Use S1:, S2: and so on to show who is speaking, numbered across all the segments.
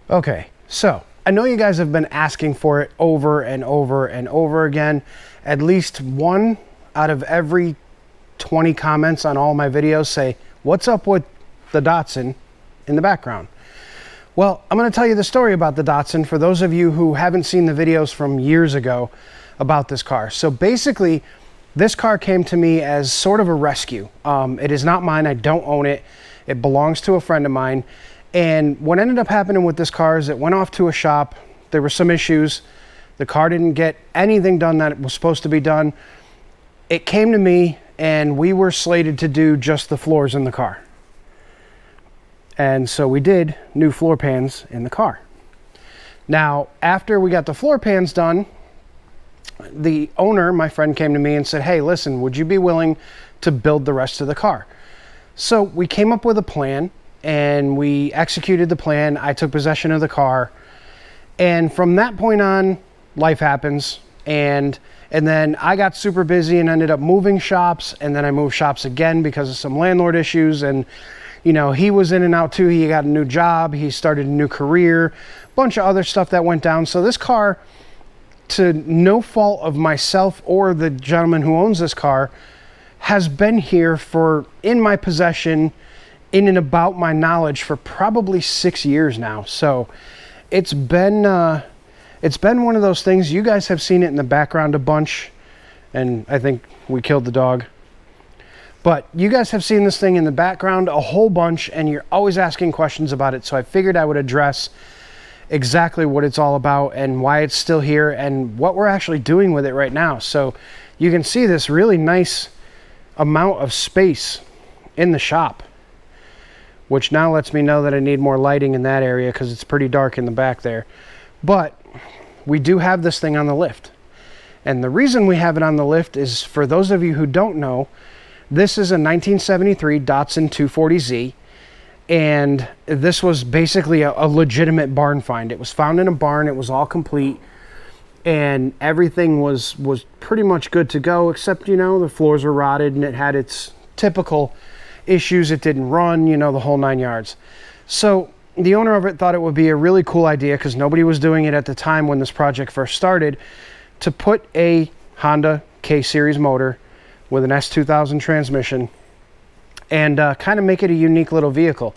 S1: Okay, so I know you guys have been asking for it over and over and over again. At least one out of every 20 comments on all my videos say, what's up with the Datsun in the background? Well, I'm going to tell you the story about the Datsun for those of you who haven't seen the videos from years ago about this car. So basically, this car came to me as sort of a rescue. It is not mine. I don't own it. It belongs to a friend of mine. And what ended up happening with this car is it went off to a shop. There were some issues. The car didn't get anything done that it was supposed to be done. It came to me and we were slated to do just the floors in the car. And so we did new floor pans in the car. Now, after we got the floor pans done, the owner, my friend, came to me and said, hey, listen, would you be willing to build the rest of the car? So we came up with a plan and we executed the plan. I took possession of the car. And from that point on, life happens. And then I got super busy and ended up moving shops. And then I moved shops again because of some landlord issues. And, you know, he was in and out too. He got a new job. He started a new career, a bunch of other stuff that went down. So this car, to no fault of myself or the gentleman who owns this car, has been here in my possession, in and about my knowledge, for probably 6 years now. So it's been one of those things. You guys have seen it in the background a bunch, and I think we killed the dog. But you guys have seen this thing in the background a whole bunch, and you're always asking questions about it. So I figured I would address exactly what it's all about and why it's still here and what we're actually doing with it right now. So you can see this really nice amount of space in the shop, which now lets me know that I need more lighting in that area because it's pretty dark in the back there. But we do have this thing on the lift. And the reason we have it on the lift is, for those of you who don't know, this is a 1973 Datsun 240Z. And this was basically a legitimate barn find. It was found in a barn. It was all complete. And everything was pretty much good to go, except, you know, the floors were rotted and it had its typical issues. It didn't run, you know, the whole 9 yards. So the owner of it thought it would be a really cool idea, because nobody was doing it at the time when this project first started, to put a Honda K-Series motor with an S2000 transmission and kind of make it a unique little vehicle.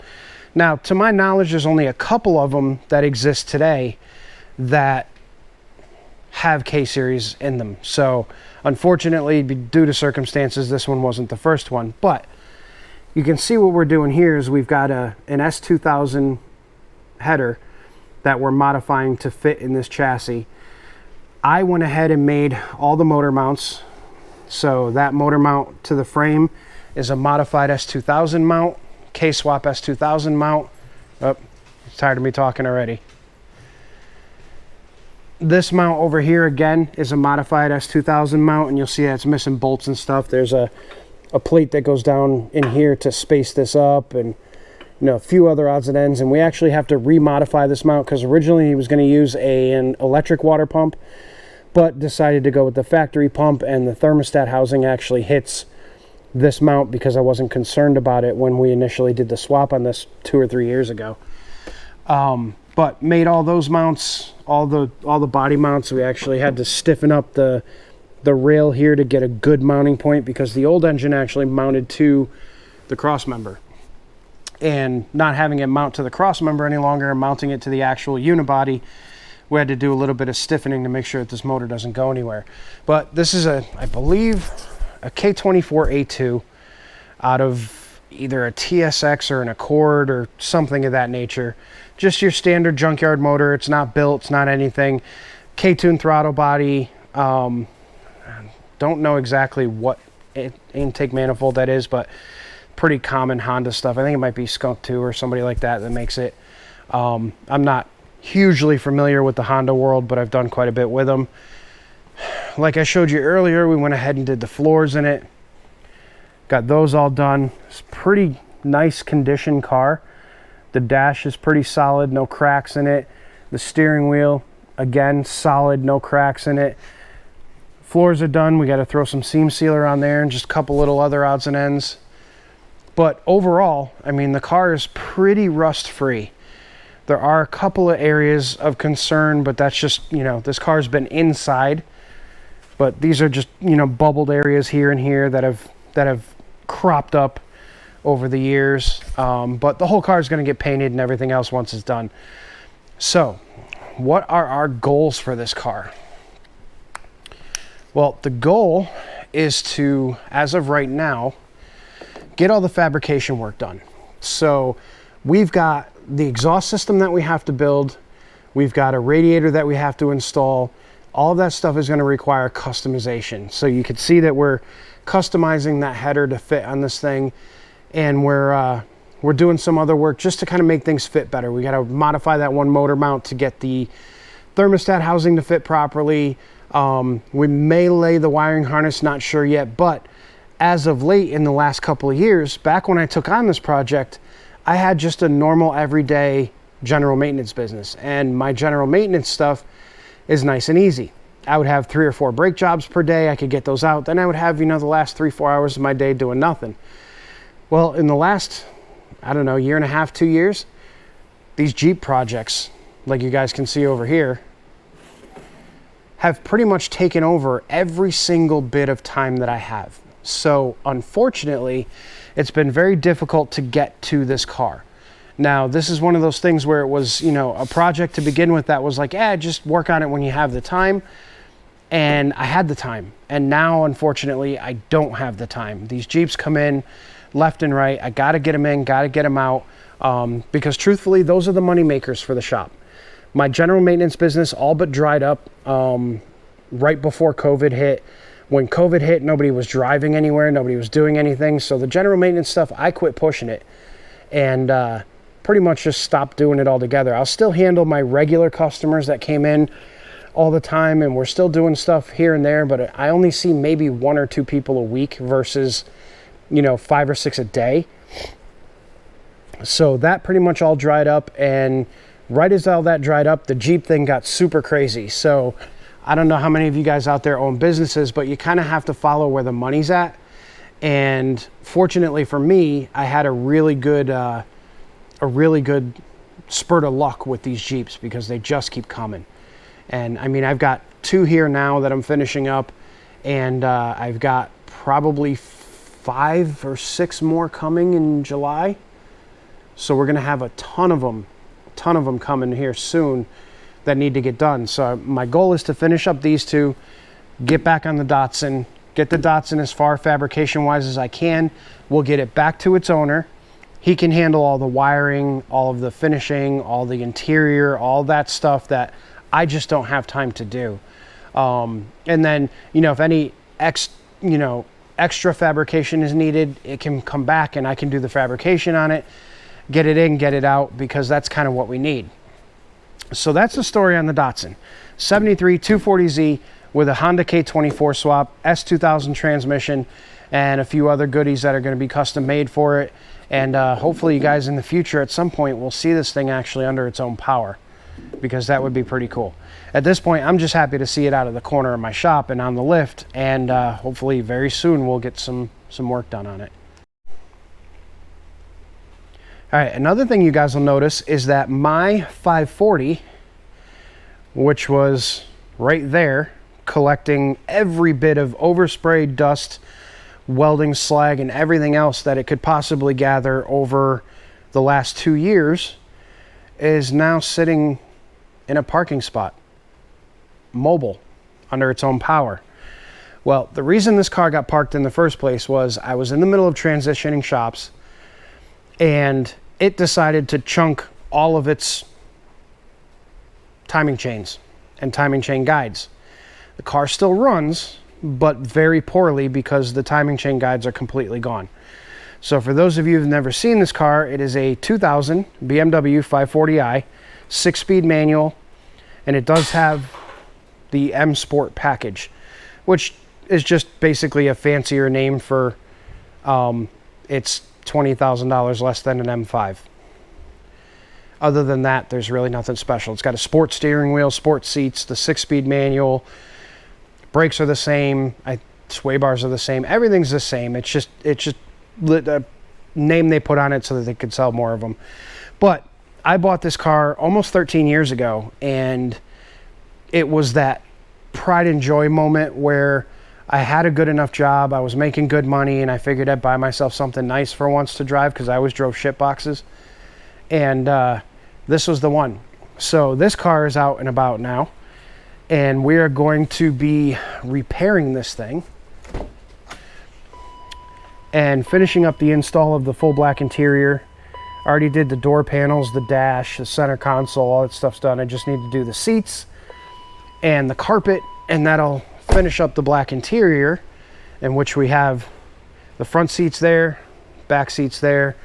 S1: Now, to my knowledge, there's only a couple of them that exist today that have K-Series in them. So unfortunately, due to circumstances, this one wasn't the first one. But you can see what we're doing here is we've got an S2000 header that we're modifying to fit in this chassis. I went ahead and made all the motor mounts. So that motor mount to the frame is a modified S2000 mount, K-Swap S2000 mount. Oh, it's tired of me talking already. This mount over here, again, is a modified S2000 mount, and you'll see that it's missing bolts and stuff. There's a plate that goes down in here to space this up, and, you know, a few other odds and ends. And we actually have to remodify this mount, because originally he was going to use an electric water pump, but decided to go with the factory pump, and the thermostat housing actually hits this mount because I wasn't concerned about it when we initially did the swap on this 2 or 3 years ago. But made all those mounts, all the body mounts. We actually had to stiffen up the rail here to get a good mounting point, because the old engine actually mounted to the cross member, and not having it mount to the cross member any longer and mounting it to the actual unibody, we had to do a little bit of stiffening to make sure that this motor doesn't go anywhere. But this is I believe a K24A2 out of either a TSX or an Accord or something of that nature. Just your standard junkyard motor. It's not built, it's not anything. K-tune throttle body. Don't know exactly what intake manifold that is, but pretty common Honda stuff. I think it might be Skunk 2 or somebody like that makes it. I'm not hugely familiar with the Honda world, but I've done quite a bit with them. Like I showed you earlier, we went ahead and did the floors in it. Got those all done. It's a pretty nice condition car. The dash is pretty solid, no cracks in it. The steering wheel, again, solid, no cracks in it. Floors are done. We got to throw some seam sealer on there and just a couple little other odds and ends. But overall, I mean, the car is pretty rust free. There are a couple of areas of concern, but that's just, you know, this car's been inside, but these are just, you know, bubbled areas here and here that have cropped up over the years. But the whole car is going to get painted and everything else once it's done. So what are our goals for this car? Well, the goal is to, as of right now, get all the fabrication work done. So we've got the exhaust system that we have to build. We've got a radiator that we have to install. All of that stuff is going to require customization. So you can see that we're customizing that header to fit on this thing. And we're doing some other work just to kind of make things fit better. We got to modify that one motor mount to get the thermostat housing to fit properly. We may lay the wiring harness, not sure yet, but as of late in the last couple of years, back when I took on this project, I had just a normal everyday general maintenance business, and my general maintenance stuff is nice and easy. I would have 3 or 4 brake jobs per day. I could get those out. Then I would have, you know, the last 3-4 hours of my day doing nothing. Well, in the last, I don't know, year and a half, 2 years, these Jeep projects, like you guys can see over here, have pretty much taken over every single bit of time that I have. So unfortunately, it's been very difficult to get to this car. Now, this is one of those things where it was, you know, a project to begin with that was like, just work on it when you have the time. And I had the time. And now, unfortunately, I don't have the time. These Jeeps come in left and right. I got to get them in, got to get them out. Because truthfully, those are the money makers for the shop. My general maintenance business all but dried up right before COVID hit. When COVID hit, nobody was driving anywhere. Nobody was doing anything. So the general maintenance stuff, I quit pushing it and pretty much just stopped doing it altogether. I'll still handle my regular customers that came in all the time, and we're still doing stuff here and there, but I only see maybe 1 or 2 people a week versus, you know, 5 or 6 a day. So that pretty much all dried up, and right as all that dried up, the Jeep thing got super crazy. So I don't know how many of you guys out there own businesses, but you kind of have to follow where the money's at. And fortunately for me, I had a really good spurt of luck with these Jeeps because they just keep coming. And I mean, I've got 2 here now that I'm finishing up, and I've got probably 5 or 6 more coming in July. So we're gonna have a ton of them coming here soon that need to get done. So my goal is to finish up these 2, get back on the Datsun, get the Datsun as far fabrication wise as I can. We'll get it back to its owner. He can handle all the wiring, all of the finishing, all the interior, all that stuff that I just don't have time to do. And then, you know, if any extra fabrication is needed, it can come back and I can do the fabrication on it, get it in, get it out, because that's kind of what we need. So that's the story on the Datsun. 73 240Z with a Honda K24 swap, S2000 transmission, and a few other goodies that are going to be custom made for it. And hopefully you guys in the future at some point will see this thing actually under its own power, because that would be pretty cool. At this point, I'm just happy to see it out of the corner of my shop and on the lift, and hopefully very soon we'll get some work done on it. All right, another thing you guys will notice is that my 540, which was right there, collecting every bit of overspray, dust, welding slag, and everything else that it could possibly gather over the last 2 years, is now sitting in a parking spot, mobile, under its own power. Well, the reason this car got parked in the first place was I was in the middle of transitioning shops, and it decided to chunk all of its timing chains and timing chain guides. The car still runs, but very poorly because the timing chain guides are completely gone. So for those of you who've never seen this car, it is a 2000 BMW 540i, 6-speed manual, and it does have the M Sport package, which is just basically a fancier name for it's $20,000 less than an M5. Other than that, there's really nothing special. It's got a sport steering wheel, sport seats, the 6-speed manual, brakes are the same, sway bars are the same, everything's the same. It's just a name they put on it so that they could sell more of them. But I bought this car almost 13 years ago, and it was that pride and joy moment where I had a good enough job, I was making good money, and I figured I'd buy myself something nice for once to drive, because I always drove shit boxes. And this was the one. So this car is out and about now, and we are going to be repairing this thing and finishing up the install of the full black interior. I already did the door panels, the dash, the center console, all that stuff's done. I just need to do the seats and the carpet, and that'll finish up the black interior, in which we have the front seats there, back seats there.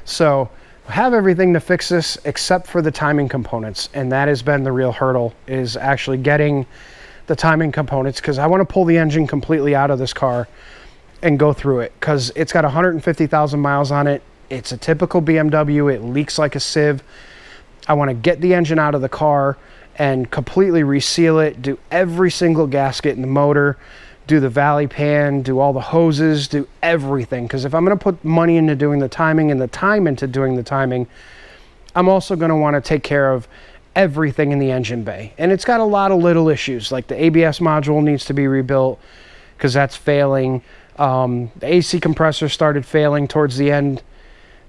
S1: So I have everything to fix this except for the timing components, and that has been the real hurdle, is actually getting the timing components, because I want to pull the engine completely out of this car and go through it, because it's got 150,000 miles on it. It's a typical BMW. It leaks like a sieve. I want to get the engine out of the car and completely reseal it, do every single gasket in the motor, do the valley pan, do all the hoses, do everything. Because if I'm going to put money into doing the timing and the time into doing the timing, I'm also going to want to take care of everything in the engine bay. And it's got a lot of little issues, like the ABS module needs to be rebuilt because that's failing. The AC compressor started failing towards the end,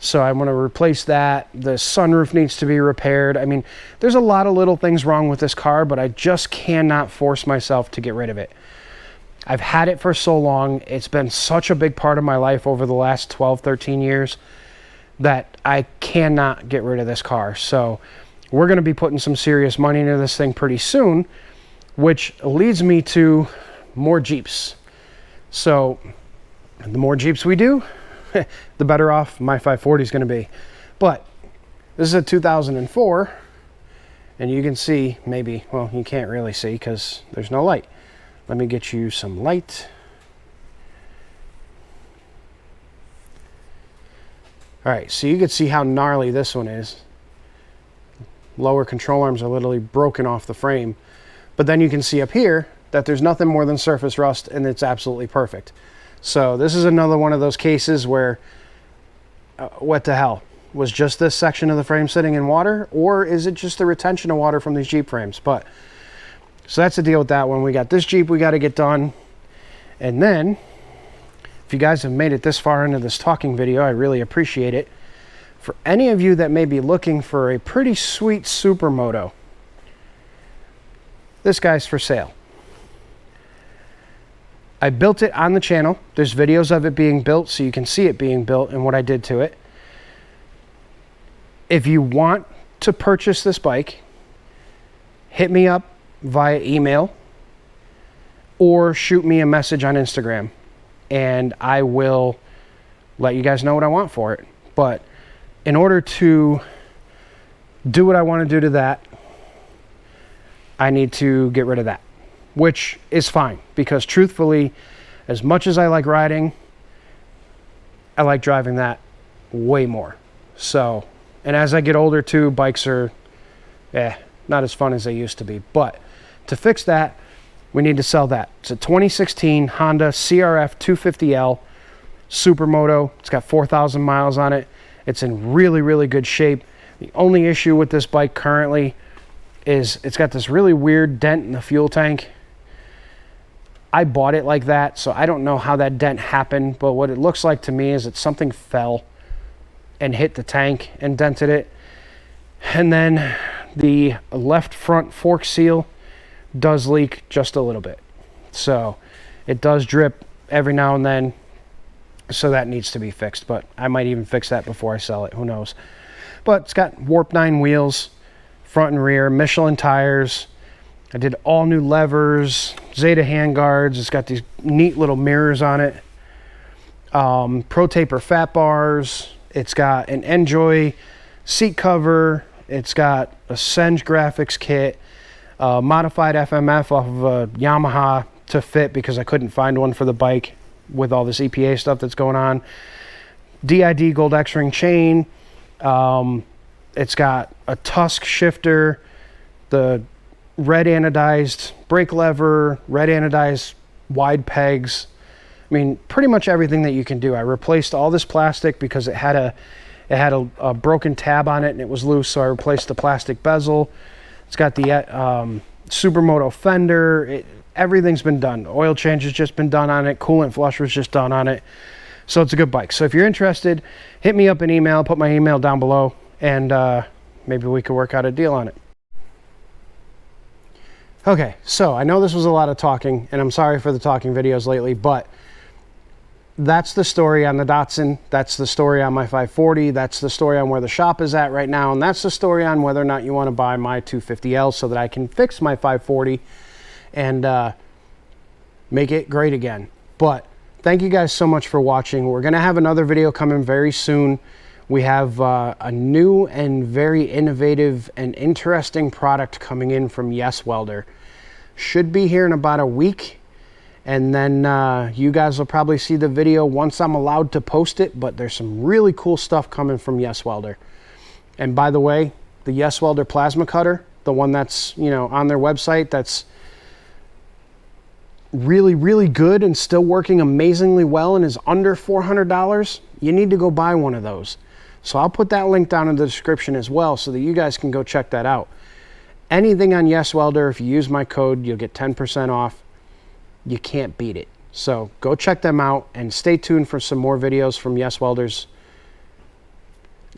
S1: so I want to replace that. The sunroof needs to be repaired. I mean, there's a lot of little things wrong with this car, but I just cannot force myself to get rid of it. I've had it for so long. It's been such a big part of my life over the last 12, 13 years that I cannot get rid of this car. So we're going to be putting some serious money into this thing pretty soon, which leads me to more Jeeps. So the more Jeeps we do, the better off my 540 is going to be. But this is a 2004, and you can see, maybe, well, you can't really see because there's no light. Let me get you some light. All right, so you can see how gnarly this one is. Lower control arms are literally broken off the frame. But then you can see up here that there's nothing more than surface rust, and it's absolutely perfect. So this is another one of those cases where, what the hell? Was just this section of the frame sitting in water, or is it just the retention of water from these Jeep frames? But so that's the deal with that one. We got this Jeep we got to get done. And then, if you guys have made it this far into this talking video, I really appreciate it. For any of you that may be looking for a pretty sweet supermoto, this guy's for sale. I built it on the channel. There's videos of it being built, so you can see it being built and what I did to it. If you want to purchase this bike, hit me up via email or shoot me a message on Instagram, and I will let you guys know what I want for it. But in order to do what I want to do to that, I need to get rid of that, which is fine, because truthfully, as much as I like riding, I like driving that way more. So, and as I get older too, bikes are not as fun as they used to be. But to fix that, we need to sell that. It's a 2016 Honda CRF 250L Supermoto. It's got 4,000 miles on it. It's in really, really good shape. The only issue with this bike currently is it's got this really weird dent in the fuel tank. I bought it like that, so I don't know how that dent happened, but what it looks like to me is that something fell and hit the tank and dented it. And then the left front fork seal does leak just a little bit. So it does drip every now and then, so that needs to be fixed, but I might even fix that before I sell it, who knows. But it's got Warp 9 wheels, front and rear, Michelin tires. I did all new levers, Zeta handguards. It's got these neat little mirrors on it. Pro Taper fat bars. It's got an Enjoy seat cover. It's got a Senge graphics kit, modified FMF off of a Yamaha to fit because I couldn't find one for the bike with all this EPA stuff that's going on. DID Gold X-Ring chain. It's got a Tusk shifter, the red anodized brake lever, red anodized wide pegs. I mean, pretty much everything that you can do. I replaced all this plastic because it had a It had a broken tab on it and it was loose, so I replaced the plastic bezel. It's got the Supermoto fender. Everything's been done. Oil change has just been done on it. Coolant flush was just done on it. So it's a good bike. So if you're interested, hit me up an email. Put my email down below, and maybe we could work out a deal on it. Okay, so I know this was a lot of talking, and I'm sorry for the talking videos lately, but that's the story on the Datsun. That's the story on my 540. That's the story on where the shop is at right now, and that's the story on whether or not you want to buy my 250L so that I can fix my 540 and make it great again. But thank you guys so much for watching. We're going to have another video coming very soon. We have a new and very innovative and interesting product coming in from Yes Welder. Should be here in about a week. And then you guys will probably see the video once I'm allowed to post it, but there's some really cool stuff coming from Yes Welder. And by the way, the Yes Welder plasma cutter, the one that's, you know, on their website, that's really, really good and still working amazingly well and is under $400, you need to go buy one of those. So I'll put that link down in the description as well so that you guys can go check that out. Anything on Yes Welder, if you use my code, you'll get 10% off. You can't beat it. So go check them out and stay tuned for some more videos from Yes Welders.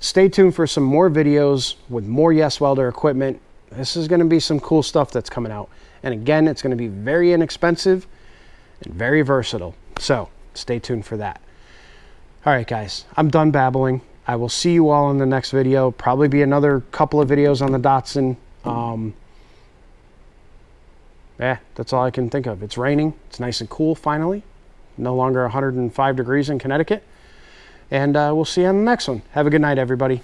S1: Stay tuned for some more videos with more Yes Welder equipment. This is going to be some cool stuff that's coming out. And again, it's going to be very inexpensive and very versatile. So stay tuned for that. All right, guys, I'm done babbling. I will see you all in the next video. Probably be another couple of videos on the Datsun. Yeah, that's all I can think of. It's raining. It's nice and cool finally. No longer 105 degrees in Connecticut. And we'll see you on the next one. Have a good night, everybody.